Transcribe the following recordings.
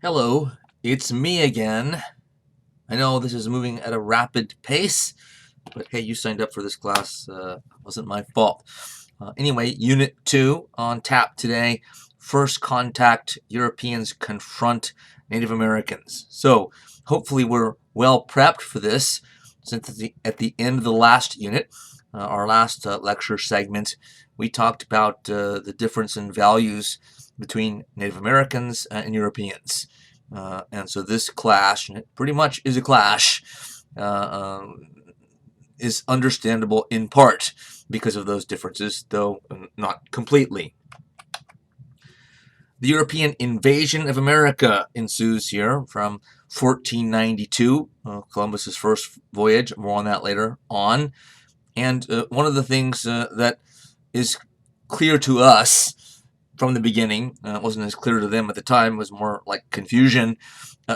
Hello, it's me again. I know this is moving at a rapid pace, but hey, you signed up for this class. Wasn't my fault. Anyway, Unit 2 on tap today. First contact, Europeans confront Native Americans. So hopefully we're well prepped for this, since at the end of the last unit, our last lecture segment, we talked about the difference in values between Native Americans and Europeans. And so this clash, and it pretty much is a clash, uh, um, is understandable in part because of those differences, though not completely. The European invasion of America ensues here from 1492, Columbus's first voyage. More on that later on. And one of the things that is clear to us from the beginning, wasn't as clear to them at the time, was more like confusion,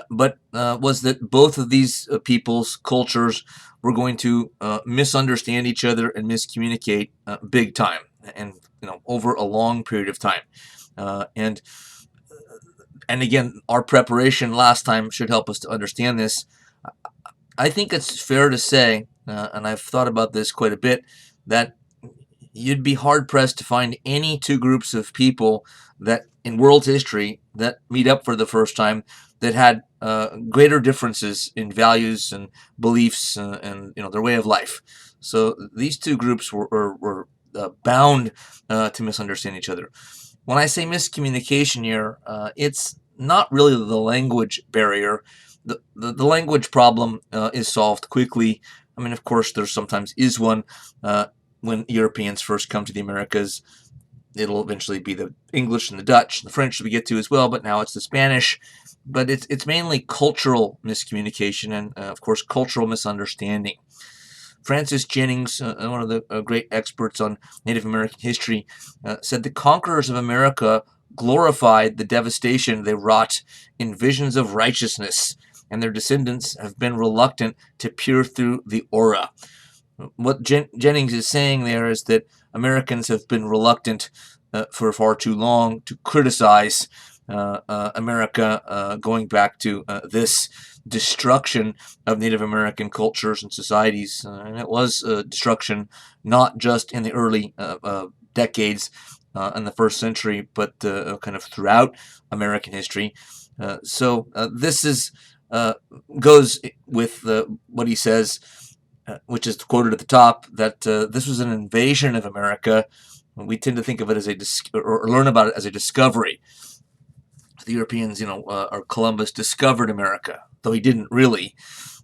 but was that both of these people's cultures were going to misunderstand each other and miscommunicate big time, and over a long period of time. And again, our preparation last time should help us to understand this. I think it's fair to say, and I've thought about this quite a bit, that you'd be hard-pressed to find any two groups of people that in world history that meet up for the first time that had greater differences in values and beliefs and their way of life. So these two groups were bound to misunderstand each other. When I say miscommunication here, it's not really the language barrier. The language problem is solved quickly. I mean, of course, there sometimes is one. When Europeans first come to the Americas, it'll eventually be the English and the Dutch and the French we get to as well, but now it's the Spanish. But it's mainly cultural miscommunication and, of course, cultural misunderstanding. Francis Jennings, one of the great experts on Native American history, said the conquerors of America glorified the devastation they wrought in visions of righteousness, and their descendants have been reluctant to peer through the aura. What Jennings is saying there is that Americans have been reluctant for far too long to criticize America, going back to this destruction of Native American cultures and societies. And it was destruction not just in the early decades in the first century, but kind of throughout American history. So this is goes with what he says, which is quoted at the top, that this was an invasion of America. We tend to think of it as or learn about it as a discovery. The Europeans, or Columbus discovered America, though he didn't really.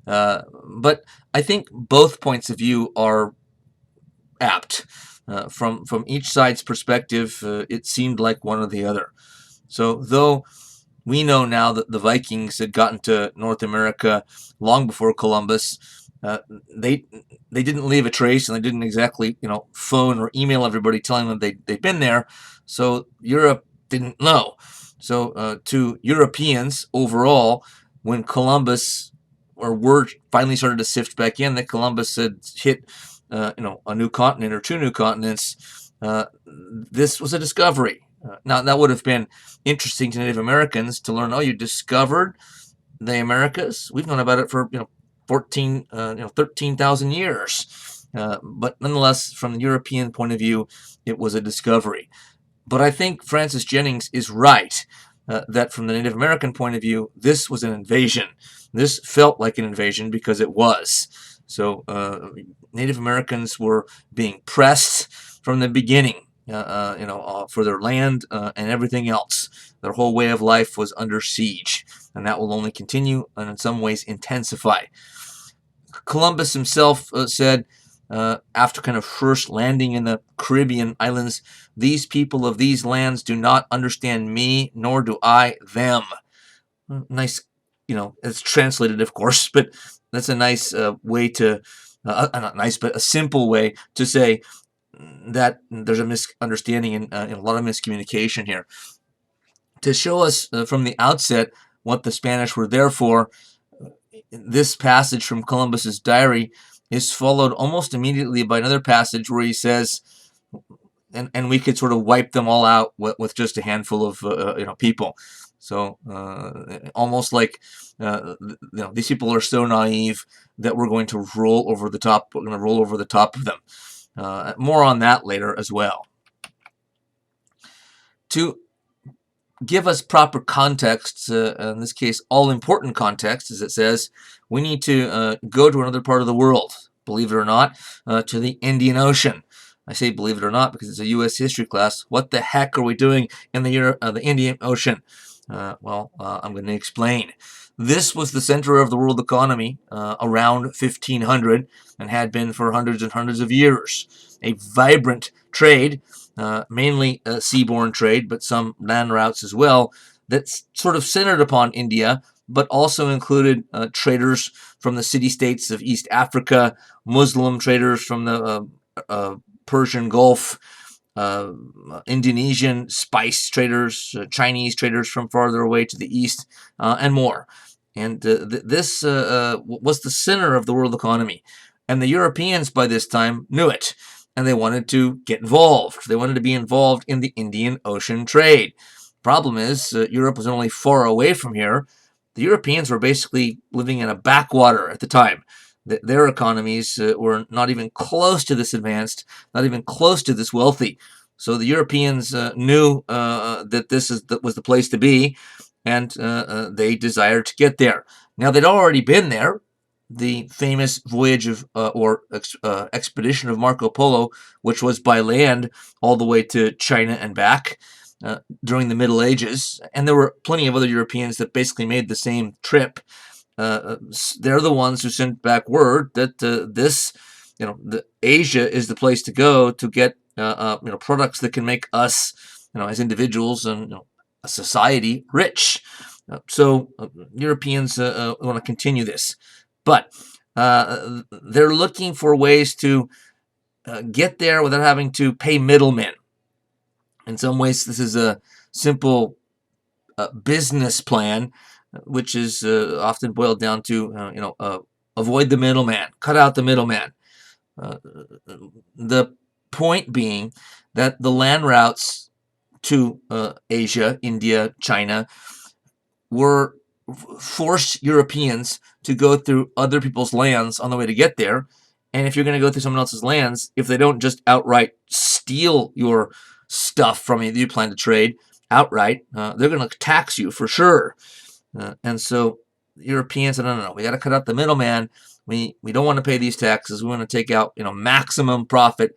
But I think both points of view are apt. From each side's perspective, it seemed like one or the other. So though we know now that the Vikings had gotten to North America long before Columbus, they didn't leave a trace, and they didn't exactly phone or email everybody telling them they'd been there. So Europe didn't know. So to Europeans overall, when Columbus or word finally started to sift back in that Columbus had hit a new continent or two new continents, this was a discovery. Now that would have been interesting to Native Americans to learn. Oh, you discovered the Americas? We've known about it for 13,000 years. But nonetheless, from the European point of view, it was a discovery. But I think Francis Jennings is right, that from the Native American point of view, this was an invasion. This felt like an invasion because it was. So Native Americans were being pressed from the beginning, for their land and everything else. Their whole way of life was under siege, and that will only continue and in some ways intensify. Columbus himself said, after kind of first landing in the Caribbean islands, these people of these lands do not understand me, nor do I them. Nice, it's translated, of course, but that's a nice way to, not nice, but a simple way to say that there's a misunderstanding and a lot of miscommunication here. To show us from the outset what the Spanish were there for, this passage from Columbus's diary is followed almost immediately by another passage where he says, and we could sort of wipe them all out with just a handful of people. So almost like these people are so naive that we're going to roll over the top. We're going to roll over the top of them. More on that later as well. To give us proper context, in this case, all important context, as it says, we need to go to another part of the world, believe it or not, to the Indian Ocean. I say believe it or not because it's a U.S. history class. What the heck are we doing in the Indian Ocean? I'm going to explain. This was the center of the world economy around 1500 and had been for hundreds and hundreds of years. A vibrant trade, mainly seaborne trade, but some land routes as well, that's sort of centered upon India, but also included traders from the city-states of East Africa, Muslim traders from the Persian Gulf, Indonesian spice traders, Chinese traders from farther away to the east, and more. And this was the center of the world economy. And the Europeans by this time knew it, and they wanted to get involved. They wanted to be involved in the Indian Ocean trade. Problem is, Europe was only far away from here. The Europeans were basically living in a backwater at the time. Their economies were not even close to this advanced, not even close to this wealthy. So the Europeans knew that this was the place to be, and they desired to get there. Now, they'd already been there. The famous voyage of expedition of Marco Polo, which was by land all the way to China and back during the Middle Ages. And there were plenty of other Europeans that basically made the same trip. They're the ones who sent back word that Asia is the place to go to get products that can make us, as individuals and a society, rich. So Europeans want to continue this, but they're looking for ways to get there without having to pay middlemen. In some ways, this is a simple business plan, which is often boiled down to, avoid the middleman, cut out the middleman. The point being that the land routes to Asia, India, China, were forced Europeans to go through other people's lands on the way to get there. And if you're going to go through someone else's lands, if they don't just outright steal your stuff from you that you plan to trade outright, they're going to tax you for sure. And so Europeans said, no, we got to cut out the middleman. We don't want to pay these taxes. We want to take out maximum profit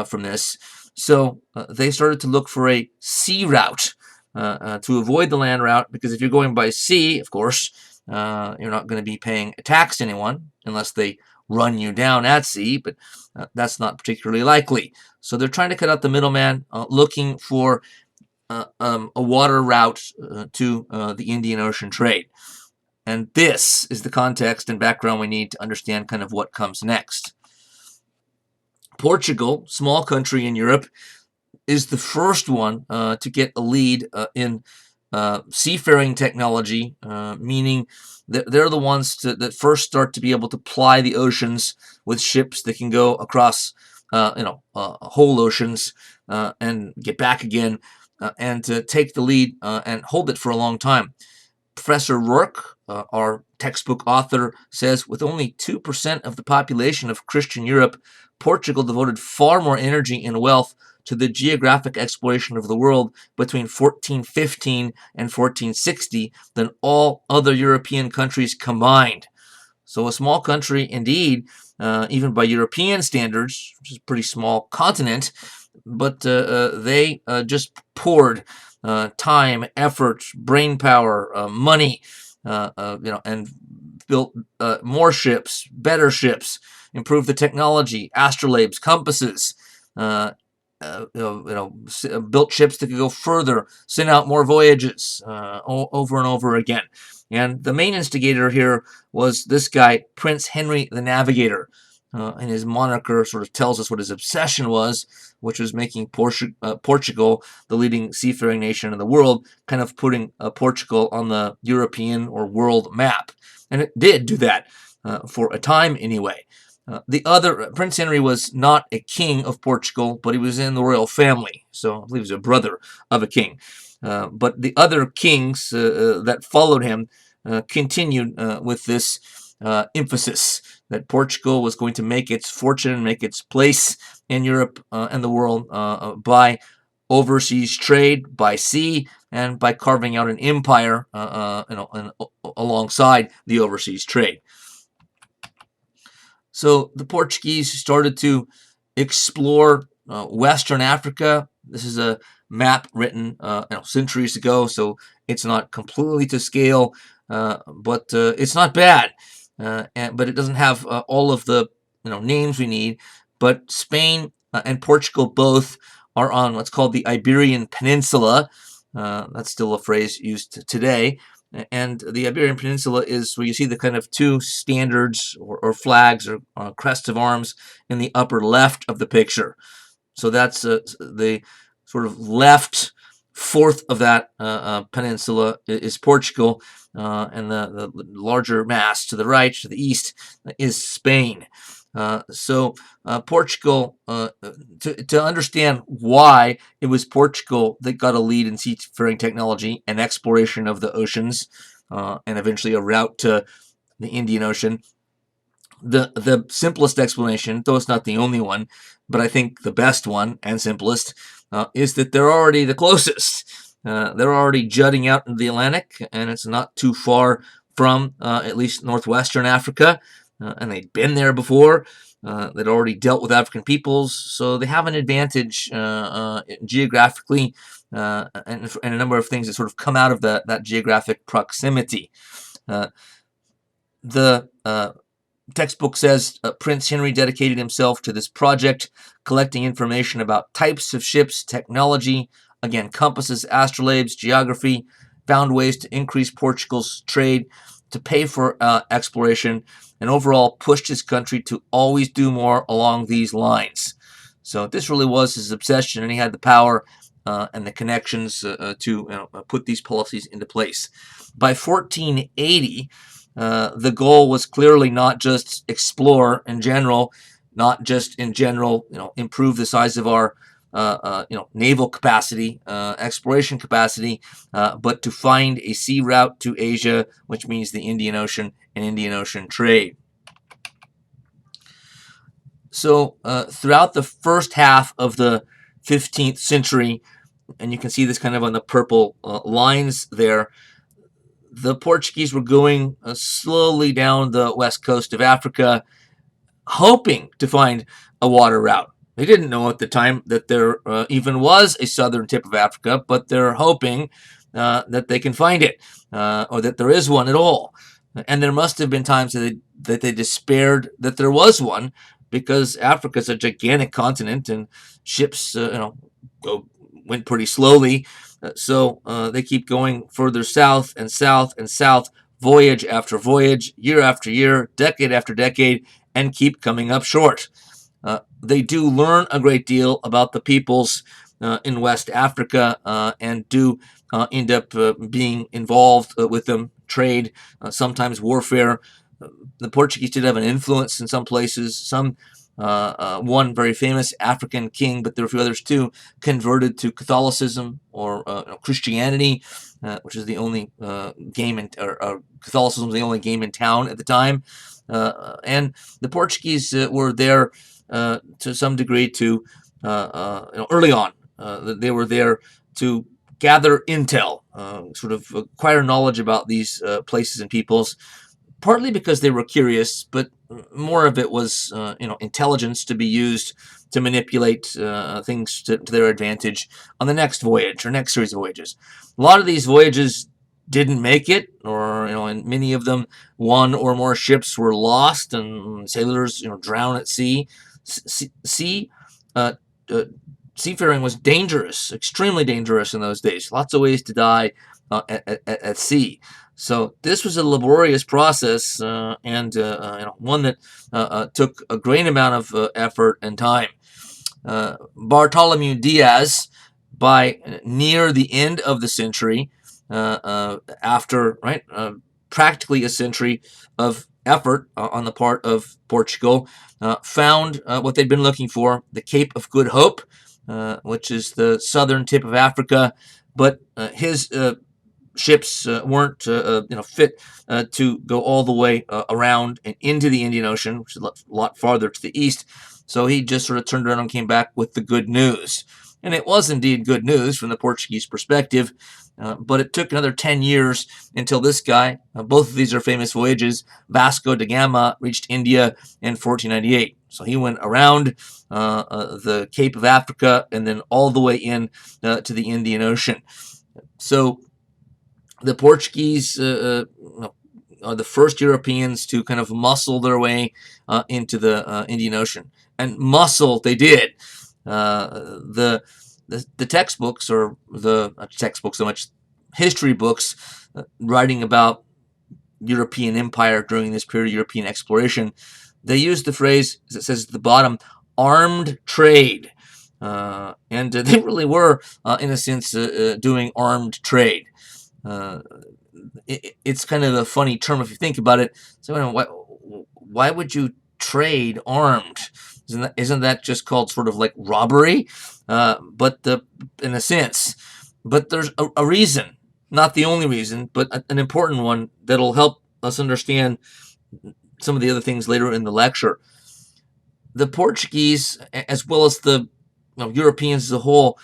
from this. So they started to look for a sea route to avoid the land route, because if you're going by sea, of course, you're not going to be paying a tax to anyone unless they run you down at sea, but that's not particularly likely. So they're trying to cut out the middleman, looking for a water route to the Indian Ocean trade. And this is the context and background we need to understand kind of what comes next. Portugal, small country in Europe, is the first one to get a lead in seafaring technology, meaning that they're the ones that first start to be able to ply the oceans with ships that can go across whole oceans and get back again, and to take the lead and hold it for a long time. Professor Rourke, our textbook author, says with only 2% of the population of Christian Europe, Portugal devoted far more energy and wealth to the geographic exploration of the world between 1415 and 1460 than all other European countries combined. So a small country indeed, even by European standards, which is a pretty small continent, but they just poured time, effort, brain power, money, and built more ships, better ships, improved the technology, astrolabes, compasses, built ships that could go further, sent out more voyages over and over again. And the main instigator here was this guy, Prince Henry the Navigator. And his moniker sort of tells us what his obsession was, which was making Portugal the leading seafaring nation in the world, kind of putting Portugal on the European or world map. And it did do that for a time anyway. Prince Henry was not a king of Portugal, but he was in the royal family. So I believe he was a brother of a king. But the other kings that followed him continued with this emphasis that Portugal was going to make its fortune, make its place in Europe and the world by overseas trade, by sea, and by carving out an empire, alongside the overseas trade. So the Portuguese started to explore Western Africa. This is a map written centuries ago, so it's not completely to scale, but it's not bad. But it doesn't have all of the names we need. But Spain and Portugal both are on what's called the Iberian Peninsula. That's still a phrase used today. And the Iberian Peninsula is where you see the kind of two standards or flags or crests of arms in the upper left of the picture. So that's the sort of left fourth of that peninsula is Portugal, and the larger mass to the right, to the east, is Spain. So Portugal, to understand why it was Portugal that got a lead in seafaring technology and exploration of the oceans, and eventually a route to the Indian Ocean, the simplest explanation, though it's not the only one, but I think the best one and simplest, is that they're already the closest. They're already jutting out into the Atlantic, and it's not too far from at least northwestern Africa, and they'd been there before. They'd already dealt with African peoples, so they have an advantage geographically, and a number of things that sort of come out of that geographic proximity. The textbook says Prince Henry dedicated himself to this project, collecting information about types of ships, technology, again, compasses, astrolabes, geography, found ways to increase Portugal's trade, to pay for exploration, and overall pushed his country to always do more along these lines. So this really was his obsession, and he had the power and the connections to put these policies into place. By 1480, the goal was clearly not just explore in general, not just in general, improve the size of our, naval capacity, exploration capacity, but to find a sea route to Asia, which means the Indian Ocean and Indian Ocean trade. So throughout the first half of the 15th century, and you can see this kind of on the purple lines there, the Portuguese were going slowly down the west coast of Africa, hoping to find a water route. They didn't know at the time that there even was a southern tip of Africa, but they're hoping that they can find it, or that there is one at all. And there must have been times that they despaired that there was one, because Africa is a gigantic continent and ships, went pretty slowly. So they keep going further south and south and south, voyage after voyage, year after year, decade after decade, and keep coming up short. They do learn a great deal about the peoples in West Africa, and do end up being involved with them, trade, sometimes warfare. The Portuguese did have an influence in some places. One very famous African king, but there were a few others too, converted to Catholicism or Christianity, which is the only game in, or Catholicism was the only game in town at the time. And the Portuguese were there to some degree to, early on, they were there to gather intel, sort of acquire knowledge about these places and peoples, partly because they were curious, but more of it was, intelligence to be used to manipulate things to their advantage on the next voyage or next series of voyages. A lot of these voyages didn't make it, or in many of them, one or more ships were lost, and sailors, drown at sea. Seafaring was dangerous, extremely dangerous in those days. Lots of ways to die at sea. So this was a laborious process, and one that took a great amount of effort and time. Bartolomeu Dias, by near the end of the century, after practically a century of effort on the part of Portugal, found what they'd been looking for: the Cape of Good Hope, which is the southern tip of Africa, but his ships weren't fit to go all the way around and into the Indian Ocean, which is a lot farther to the east. So he just sort of turned around and came back with the good news. And it was indeed good news from the Portuguese perspective, but it took another 10 years until this guy, both of these are famous voyages, Vasco de Gama reached India in 1498. So he went around the Cape of Africa and then all the way in to the Indian Ocean. So the Portuguese are the first Europeans to kind of muscle their way into the Indian Ocean, and muscle they did. The textbooks, or the not textbooks so much, history books writing about European empire during this period of European exploration, they use the phrase, as it says at the bottom, armed trade. And they really were, in a sense, doing armed trade. Uh, it's kind of a funny term if you think about it. So, why would you trade armed? Isn't that just called sort of like robbery? In a sense, but there's a reason, not the only reason, but an important one that'll help us understand some of the other things later in the lecture. The Portuguese, as well as the Europeans as a whole,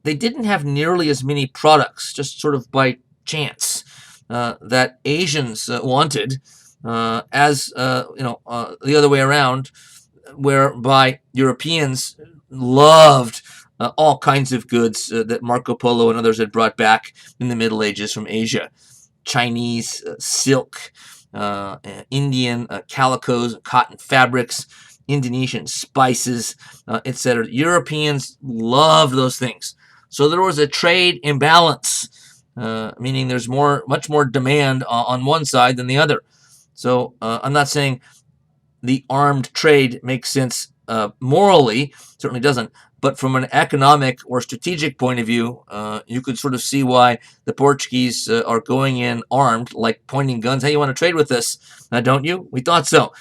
they didn't have nearly as many products, just sort of by chance, that Asians wanted, as the other way around, whereby Europeans loved all kinds of goods that Marco Polo and others had brought back in the Middle Ages from Asia. Chinese silk, Indian calicos, cotton fabrics, Indonesian spices, etc. Europeans loved those things. So there was a trade imbalance, meaning there's much more demand on one side than the other. So I'm not saying the armed trade makes sense morally, certainly doesn't, but from an economic or strategic point of view, you could sort of see why the Portuguese are going in armed, like pointing guns. Hey, you want to trade with us, don't you? We thought so.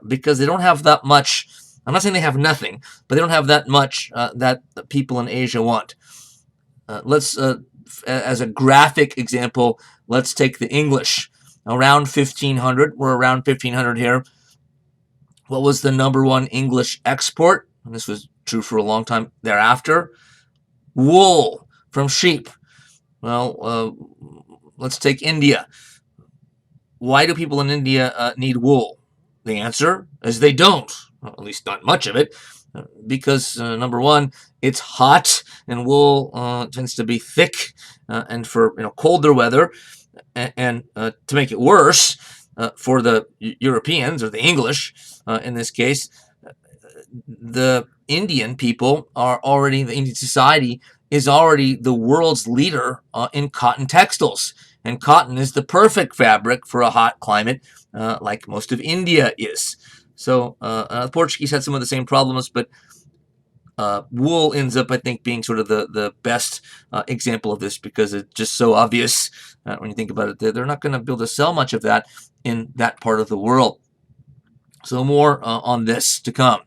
Because they don't have that much. I'm not saying they have nothing, but they don't have that much that people in Asia want. Let's, as a graphic example, let's take the English. Around 1500, we're around 1500 here. What was the number one English export? And this was true for a long time thereafter. Wool from sheep. Well, let's take India. Why do people in India need wool? The answer is they don't, well, at least not much of it, because number one, it's hot, and wool tends to be thick, and for colder weather, and to make it worse, for the Europeans or the English, in this case, the Indian people are already, the Indian society is already the world's leader in cotton textiles. And cotton is the perfect fabric for a hot climate, like most of India is. So the Portuguese had some of the same problems, but wool ends up, I think, being sort of the best example of this, because it's just so obvious when you think about it. They're not going to be able to sell much of that in that part of the world. So more on this to come.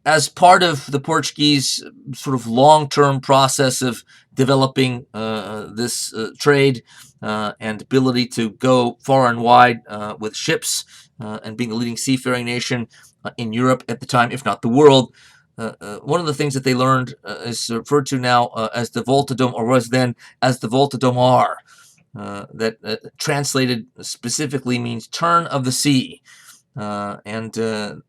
As part of the Portuguese sort of long-term process of developing this trade and ability to go far and wide with ships and being the leading seafaring nation in Europe at the time, if not the world, one of the things that they learned is referred to now as the Volta do Mar, or was then as the Volta do Mar, that translated specifically means turn of the sea. And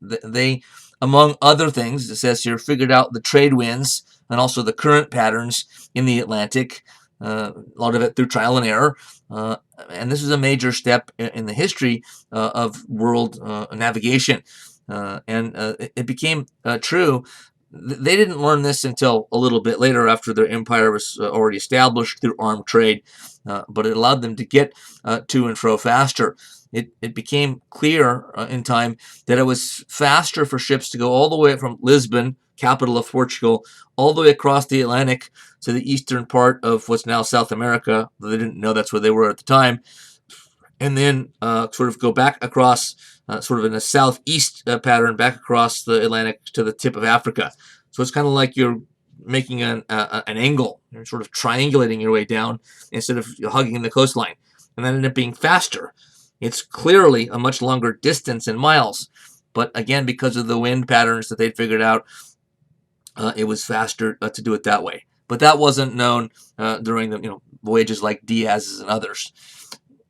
they, among other things, it says here, figured out the trade winds and also the current patterns in the Atlantic, a lot of it through trial and error. And this is a major step in the history of world navigation. And it became true. They didn't learn this until a little bit later, after their empire was already established through armed trade, but it allowed them to get to and fro faster. It became clear in time that it was faster for ships to go all the way from Lisbon, capital of Portugal, all the way across the Atlantic to the eastern part of what's now South America, though they didn't know that's where they were at the time, and then sort of go back across, sort of in a southeast pattern, back across the Atlantic to the tip of Africa. So it's kind of like you're making an angle, you're sort of triangulating your way down instead of hugging the coastline, and that ended up being faster. It's clearly a much longer distance in miles, but again, because of the wind patterns that they'd figured out, it was faster to do it that way. But that wasn't known during the voyages like Diaz's and others.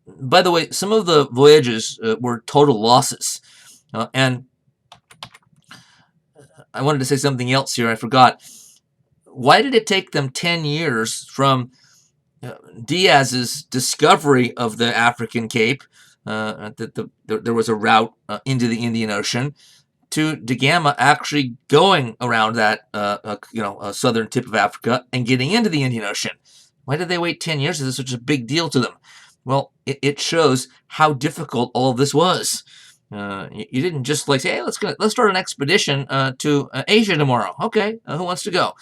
By the way, some of the voyages were total losses, and I wanted to say something else here. I forgot. Why did it take them 10 years from Diaz's discovery of the African Cape, that there was a route into the Indian Ocean, to De Gama actually going around that southern tip of Africa and getting into the Indian Ocean? Why did they wait 10 years? Is this such a big deal to them? Well, it shows how difficult all of this was. You didn't just like say, hey, let's start an expedition to Asia tomorrow. Okay, who wants to go?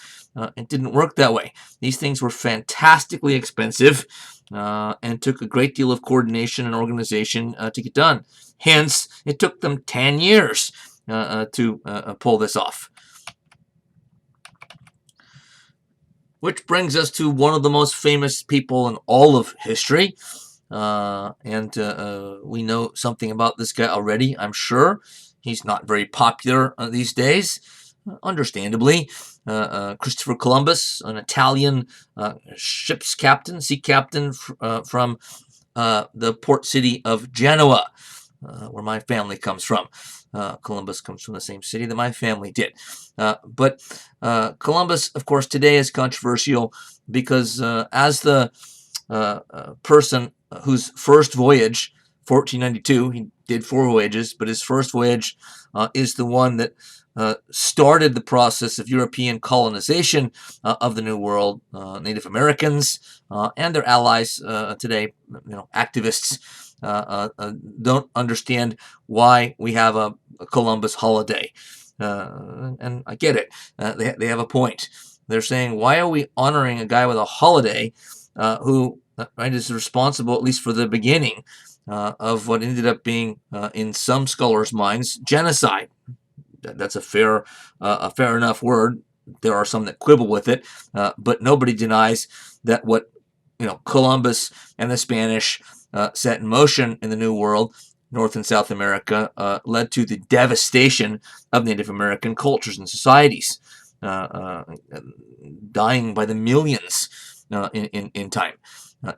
It didn't work that way. These things were fantastically expensive and took a great deal of coordination and organization to get done. Hence, it took them 10 years to pull this off. Which brings us to one of the most famous people in all of history. And we know something about this guy already, I'm sure. He's not very popular these days, understandably. Christopher Columbus, an Italian ship's captain, sea captain from the port city of Genoa, where my family comes from. Columbus comes from the same city that my family did. But Columbus, of course, today is controversial because as the person whose first voyage, 1492, he did 4 voyages, but his first voyage is the one that started the process of European colonization of the New World. Native Americans and their allies today, activists, don't understand why we have a Columbus holiday. And I get it. They have a point. They're saying, why are we honoring a guy with a holiday who is responsible, at least for the beginning, of what ended up being, in some scholars' minds, genocide? That's a fair enough word. There are some that quibble with it, but nobody denies that what Columbus and the Spanish set in motion in the New World, North and South America, led to the devastation of Native American cultures and societies, dying by the millions in time.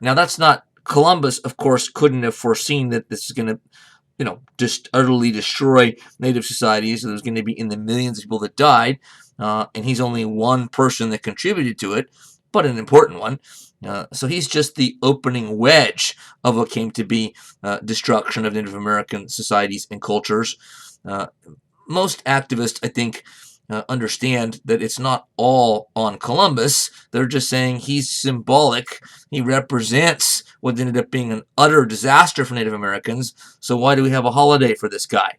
Now, that's not Columbus, of course, couldn't have foreseen that this is going to just utterly destroy native societies. There's going to be in the millions of people that died, and he's only one person that contributed to it, but an important one. So he's just the opening wedge of what came to be destruction of Native American societies and cultures. Most activists, I think, understand that it's not all on Columbus. They're just saying he's symbolic. He represents what ended up being an utter disaster for Native Americans. So why do we have a holiday for this guy?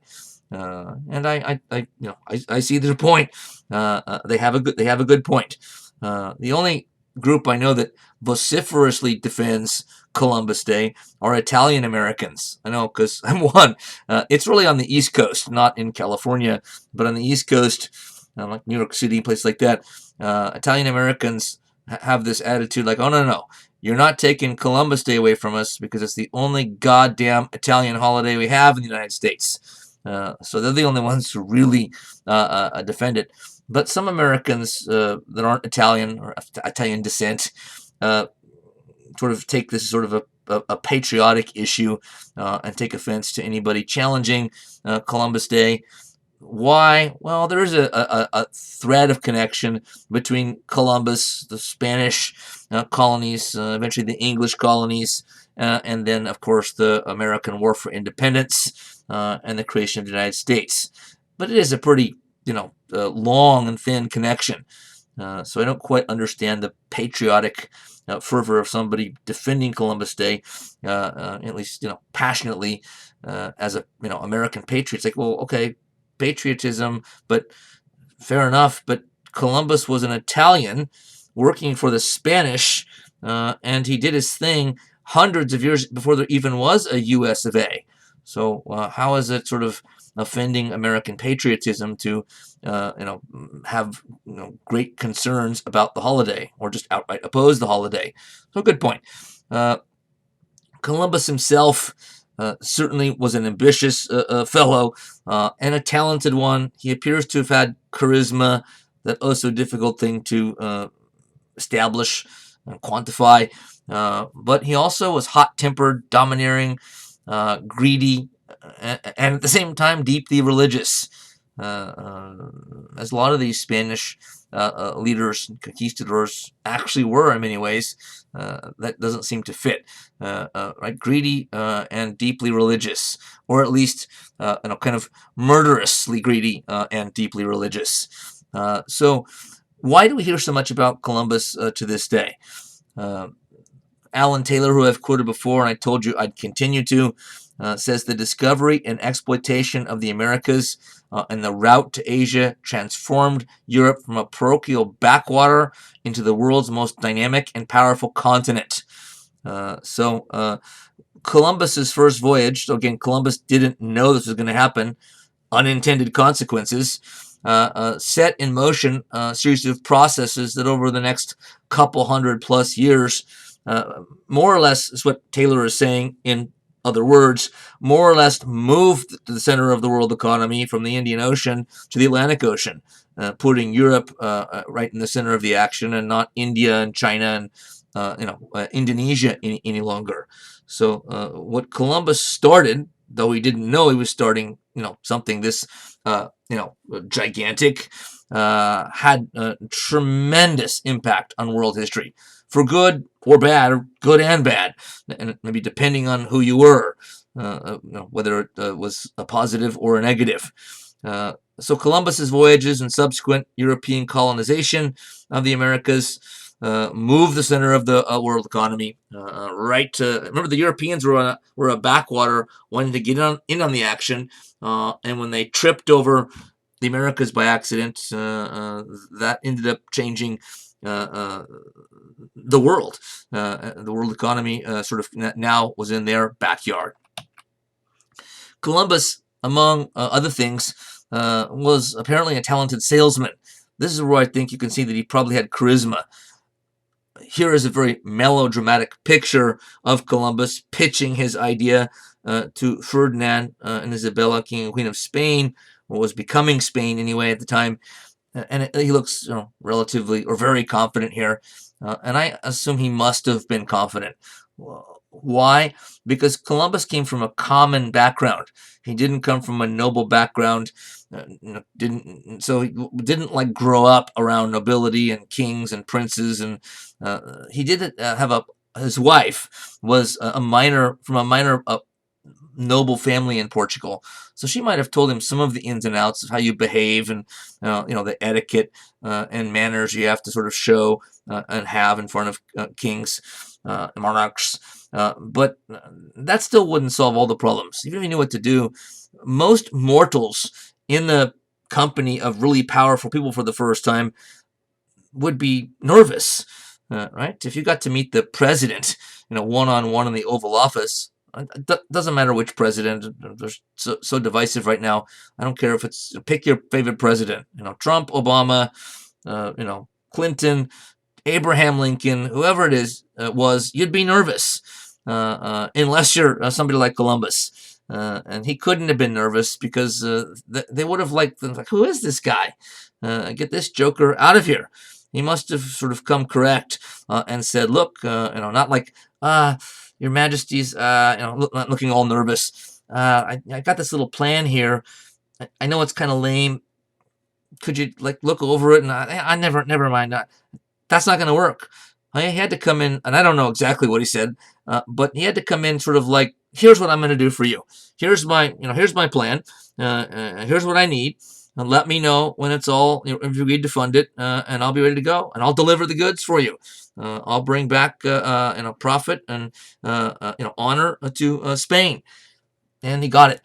And I see their point. They have a good point. The only group I know that vociferously defends Columbus Day are Italian Americans. I know because I'm one. It's really on the East Coast, not in California, but on the East Coast, like New York City, places like that. Italian Americans have this attitude like, oh, no, you're not taking Columbus Day away from us because it's the only goddamn Italian holiday we have in the United States. So they're the only ones who really defend it. But some Americans that aren't Italian or Italian descent sort of take this sort of a patriotic issue and take offense to anybody challenging Columbus Day. Why? Well, there is a thread of connection between Columbus, the Spanish colonies, eventually the English colonies, and then, of course, the American War for Independence and the creation of the United States. But it is a pretty, long and thin connection. So I don't quite understand the patriotic fervor of somebody defending Columbus Day, at least, passionately as a, American patriot. It's like, well, okay, patriotism, but fair enough. But Columbus was an Italian working for the Spanish, and he did his thing hundreds of years before there even was a U.S. of A. So how is it sort of offending American patriotism to have great concerns about the holiday, or just outright oppose the holiday? So good point. Columbus himself certainly was an ambitious fellow and a talented one. He appears to have had charisma, that also difficult thing to establish and quantify. But he also was hot-tempered, domineering, greedy, and at the same time deeply religious. As a lot of these Spanish leaders and conquistadors actually were in many ways, that doesn't seem to fit. Right, greedy and deeply religious, or at least kind of murderously greedy and deeply religious. So, why do we hear so much about Columbus to this day? Alan Taylor, who I've quoted before, and I told you I'd continue to, says the discovery and exploitation of the Americas and the route to Asia transformed Europe from a parochial backwater into the world's most dynamic and powerful continent. Columbus's first voyage, so again, Columbus didn't know this was going to happen, unintended consequences, set in motion a series of processes that over the next couple hundred plus years, more or less is what Taylor is saying, in other words, more or less moved to the center of the world economy from the Indian Ocean to the Atlantic Ocean, putting Europe right in the center of the action, and not India and China and Indonesia any longer. So what Columbus started, though he didn't know he was starting, something this, gigantic, had a tremendous impact on world history, for good or bad, or good and bad, and maybe depending on who you were, whether it was a positive or a negative. So Columbus's voyages and subsequent European colonization of the Americas moved the center of the world economy right to. Remember, the Europeans were a backwater, wanting to get in on the action, and when they tripped over the Americas by accident, that ended up changing the world. The world economy sort of now was in their backyard. Columbus, among other things, was apparently a talented salesman. This is where I think you can see that he probably had charisma. Here is a very melodramatic picture of Columbus pitching his idea to Ferdinand and Isabella, King and Queen of Spain, or was becoming Spain anyway at the time. And he looks relatively or very confident here. And I assume he must have been confident. Why? Because Columbus came from a common background. He didn't come from a noble background. He didn't like grow up around nobility and kings and princes, and he did have his wife was a minor noble family in Portugal, so she might have told him some of the ins and outs of how you behave, and the etiquette and manners you have to sort of show and have in front of kings, monarchs. But that still wouldn't solve all the problems. Even if he knew what to do, most mortals in the company of really powerful people for the first time would be nervous, right? If you got to meet the president, one-on-one in the Oval Office, it doesn't matter which president. They're so divisive right now. I don't care if it's, pick your favorite president. Trump, Obama, Clinton, Abraham Lincoln, whoever it is you'd be nervous unless you're somebody like Columbus. And he couldn't have been nervous because they would have like, who is this guy? Get this joker out of here. He must have sort of come correct and said, look, not like, Your Majesty's, not looking all nervous. I got this little plan here. I know it's kind of lame. Could you look over it? And I never mind. That's not going to work. He had to come in, and I don't know exactly what he said, but he had to come in sort of like, here's what I'm going to do for you. Here's my plan. Here's what I need. And let me know when it's all, if you need to fund it, and I'll be ready to go, and I'll deliver the goods for you. I'll bring back, profit and, honor to Spain. And he got it.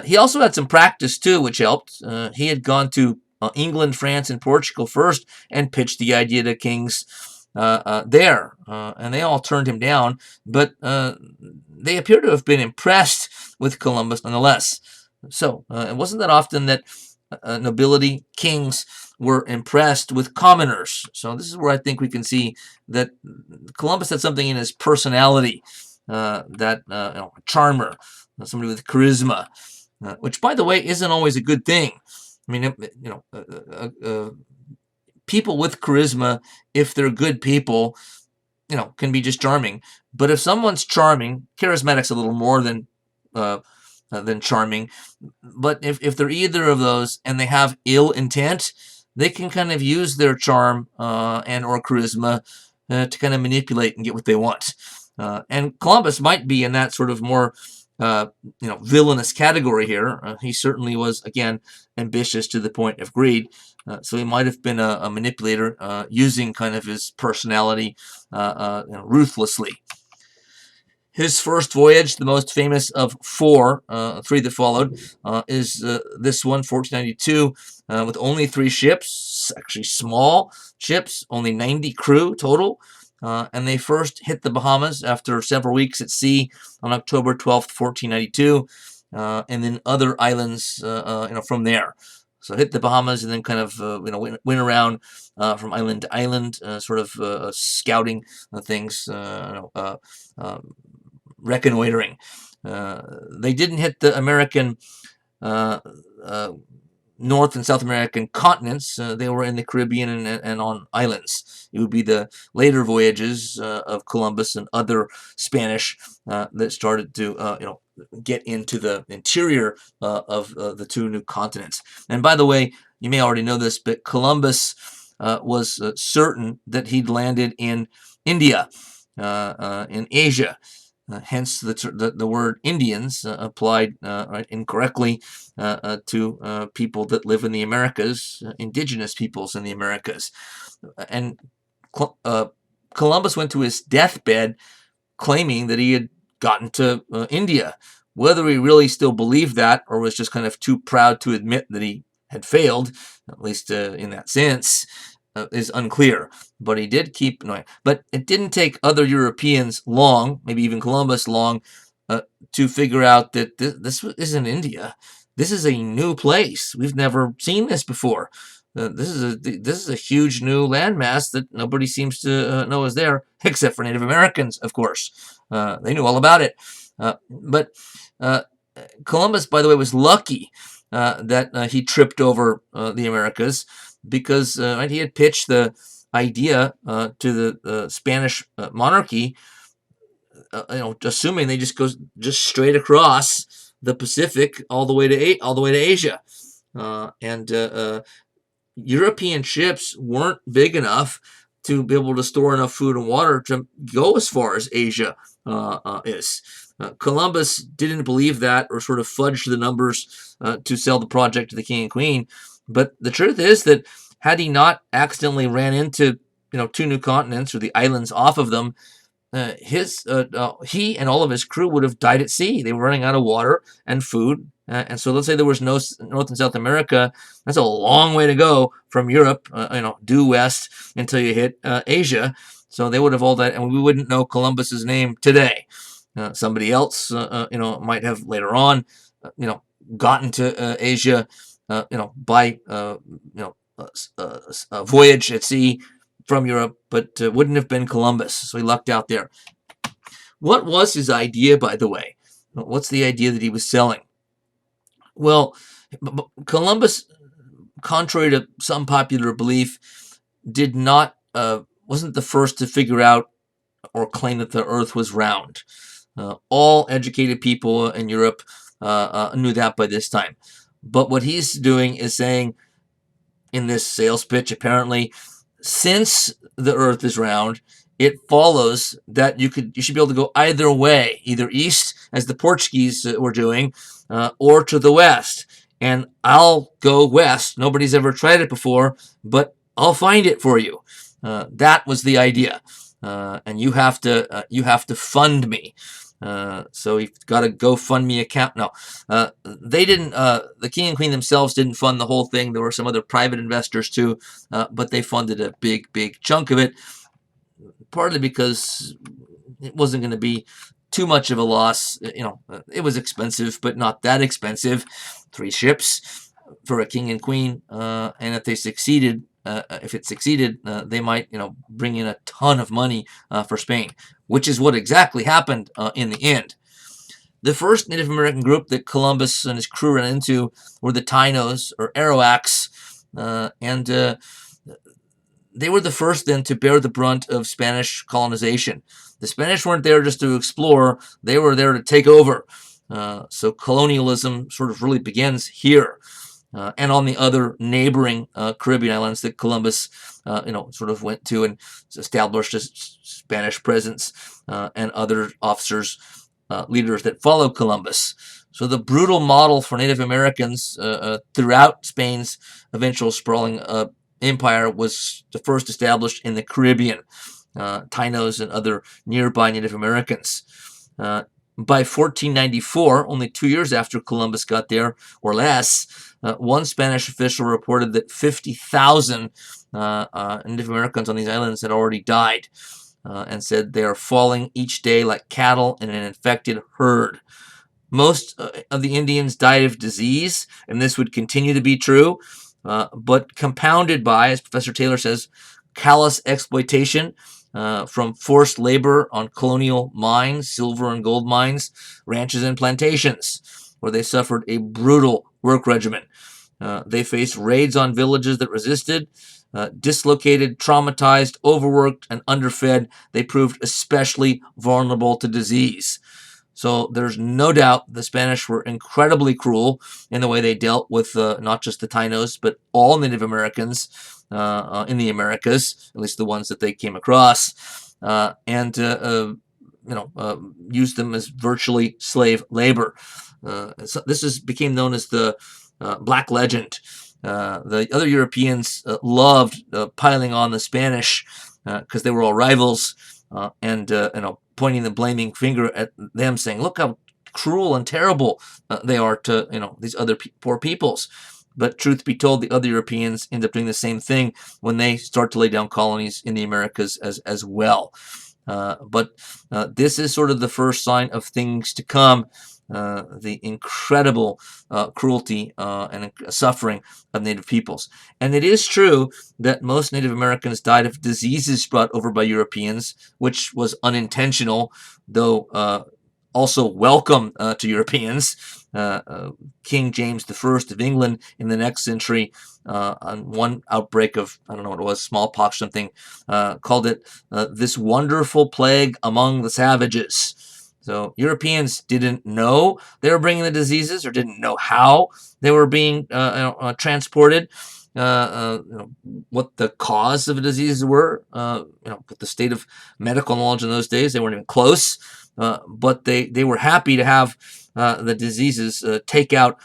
He also had some practice too, which helped. He had gone to England, France, and Portugal first and pitched the idea to kings there, and they all turned him down. But they appear to have been impressed with Columbus nonetheless. So it wasn't that often that nobility, kings, were impressed with commoners. So this is where I think we can see that Columbus had something in his personality, that charmer, somebody with charisma, which, by the way, isn't always a good thing. I mean, people with charisma, if they're good people, can be just charming. But if someone's charming, charismatic's a little more than charming. But if they're either of those and they have ill intent, they can kind of use their charm and or charisma to kind of manipulate and get what they want. And Columbus might be in that sort of more villainous category here. He certainly was, again, ambitious to the point of greed. So he might have been a manipulator using kind of his personality ruthlessly. His first voyage, the most famous of three that followed, is this one, 1492, with only 3 ships, actually small ships, only 90 crew total. And they first hit the Bahamas after several weeks at sea on October 12th, 1492, and then other islands, from there. So hit the Bahamas and then kind of, went around from island to island, sort of scouting things, reconnoitering. They didn't hit the American North and South American continents. They were in the Caribbean and on islands. It would be the later voyages of Columbus and other Spanish that started to get into the interior of the 2 new continents. And by the way, you may already know this, but Columbus was certain that he'd landed in India, in Asia. Hence, the word Indians applied incorrectly to people that live in the Americas, indigenous peoples in the Americas. And Columbus went to his deathbed claiming that he had gotten to India. Whether he really still believed that or was just kind of too proud to admit that he had failed, at least in that sense, is unclear. But he did keep annoying. But it didn't take other Europeans long, maybe even Columbus long, to figure out that this isn't India. This is a new place. We've never seen this before. This is a huge new landmass that nobody seems to know is there, except for Native Americans, of course. They knew all about it. But Columbus, by the way, was lucky that he tripped over the Americas, because he had pitched the idea to the Spanish monarchy, assuming they just go straight across the Pacific all the way to Asia, and European ships weren't big enough to be able to store enough food and water to go as far as Asia is. Columbus didn't believe that, or sort of fudged the numbers to sell the project to the king and queen. But the truth is that had he not accidentally ran into 2 new continents, or the islands off of them, he and all of his crew would have died at sea. They were running out of water and food. And so let's say there was no North and South America. That's a long way to go from Europe, due west until you hit Asia. So they would have all died, and we wouldn't know Columbus's name today. Somebody else, might have later on, gotten to Asia, by a voyage at sea from Europe, but wouldn't have been Columbus. So he lucked out there. What was his idea, by the way? What's the idea that he was selling? Well, Columbus, contrary to some popular belief, wasn't the first to figure out or claim that the Earth was round. All educated people in Europe knew that by this time. But what he's doing is saying, in this sales pitch, apparently, since the Earth is round, it follows that you should be able to go either way, either east, as the Portuguese were doing, or to the west. And I'll go west. Nobody's ever tried it before, but I'll find it for you. That was the idea. And you have to fund me. So you've got a GoFundMe account. No, they didn't. The king and queen themselves didn't fund the whole thing. There were some other private investors too, but they funded a big chunk of it. Partly because it wasn't going to be too much of a loss. It was expensive, but not that expensive. 3 ships for a king and queen, and if it succeeded, they might, bring in a ton of money for Spain, which is what exactly happened in the end. The first Native American group that Columbus and his crew ran into were the Tainos, or Arawaks, and they were the first then to bear the brunt of Spanish colonization. The Spanish weren't there just to explore, they were there to take over. So colonialism sort of really begins here. And on the other neighboring Caribbean islands that Columbus, sort of went to and established a Spanish presence, and other officers, leaders that followed Columbus. So the brutal model for Native Americans throughout Spain's eventual sprawling empire was first established in the Caribbean, Tainos and other nearby Native Americans. By 1494, only 2 years after Columbus got there, or less, one Spanish official reported that 50,000 Native Americans on these islands had already died, and said they are falling each day like cattle in an infected herd. Most of the Indians died of disease, and this would continue to be true, but compounded by, as Professor Taylor says, callous exploitation from forced labor on colonial mines, silver and gold mines, ranches, and plantations, where they suffered a brutal work regimen. They faced raids on villages that resisted. Dislocated, traumatized, overworked, and underfed, they proved especially vulnerable to disease. So there's no doubt the Spanish were incredibly cruel in the way they dealt with not just the Tainos, but all Native Americans in the Americas, at least the ones that they came across, and used them as virtually slave labor. So this became known as the Black Legend. The other Europeans loved piling on the Spanish because they were all rivals, and pointing the blaming finger at them, saying, "Look how cruel and terrible they are to these other poor peoples." But truth be told, the other Europeans end up doing the same thing when they start to lay down colonies in the Americas as well. But this is sort of the first sign of things to come. The incredible cruelty and suffering of Native peoples. And it is true that most Native Americans died of diseases brought over by Europeans, which was unintentional, though also welcome to Europeans. King James I of England in the next century, on one outbreak of, I don't know what it was, smallpox or something, called it this wonderful plague among the savages. So Europeans didn't know they were bringing the diseases, or didn't know how they were being transported, what the cause of the diseases were. With the state of medical knowledge in those days, they weren't even close. But they were happy to have the diseases take out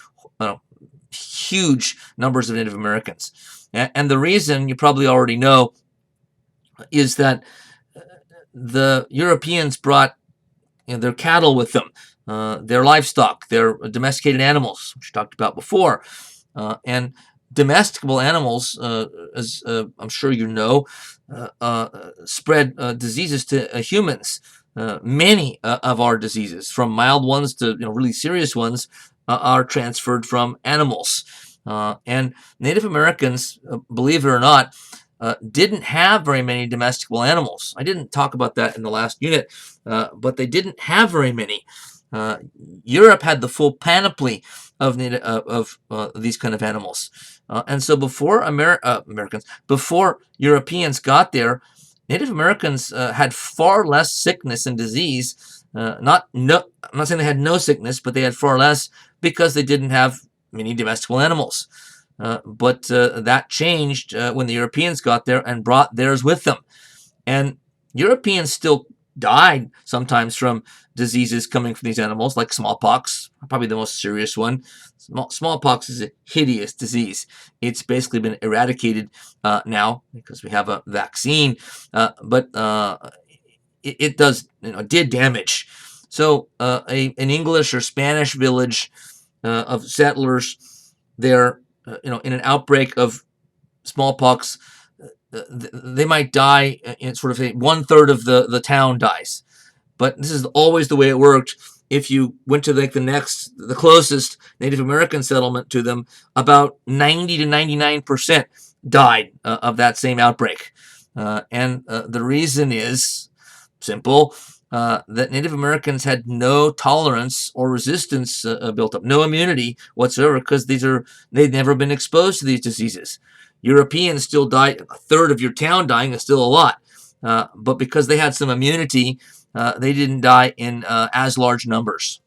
huge numbers of Native Americans. And the reason, you probably already know, is that the Europeans brought their cattle with them, their livestock, their domesticated animals, which we talked about before. And domesticable animals, as I'm sure you know, spread diseases to humans. Many of our diseases, from mild ones to really serious ones, are transferred from animals. And Native Americans, believe it or not, didn't have very many domesticable animals. I didn't talk about that in the last unit, but they didn't have very many. Europe had the full panoply of these kind of animals, and so before before Europeans got there, Native Americans had far less sickness and disease. I'm not saying they had no sickness, but they had far less because they didn't have many domesticable animals. But that changed when the Europeans got there and brought theirs with them. And Europeans still died sometimes from diseases coming from these animals, like smallpox, probably the most serious one. Smallpox is a hideous disease. It's basically been eradicated now because we have a vaccine, but it did damage. So an English or Spanish village of settlers there, in an outbreak of smallpox, they might die in sort of 1/3 of the town dies. But this is always the way it worked. If you went to the closest Native American settlement to them, about 90 to 99% died of that same outbreak. And the reason is simple. That Native Americans had no tolerance or resistance built up, no immunity whatsoever, because they'd never been exposed to these diseases. Europeans still die. A third of your town dying is still a lot, but because they had some immunity, they didn't die in as large numbers.